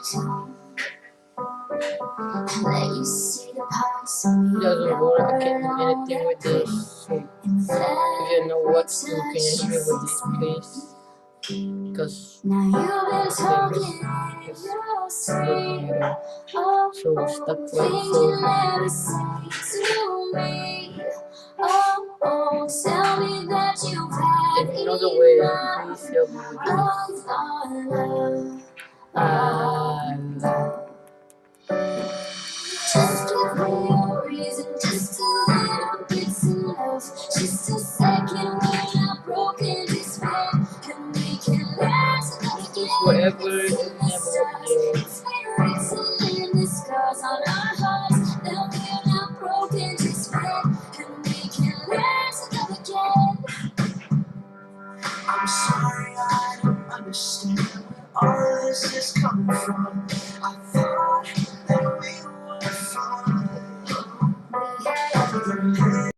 Let you see the parts of me. Doesn't work. I can't do anything with this. So if you know what, you can help me with this, please. Because now you've been talking it's your working at all. So stop what things you never say to me. Tell me that you've had if you know the way, enough please help me with this. Just give me a reason, just a little bit enough. Just a second when I'm broken, this man can make it last again. Forever and ever again. It's been written in the scars on our hearts that we're not broken, this man can make it last again. I'm sorry, I don't understand where all this is coming from. I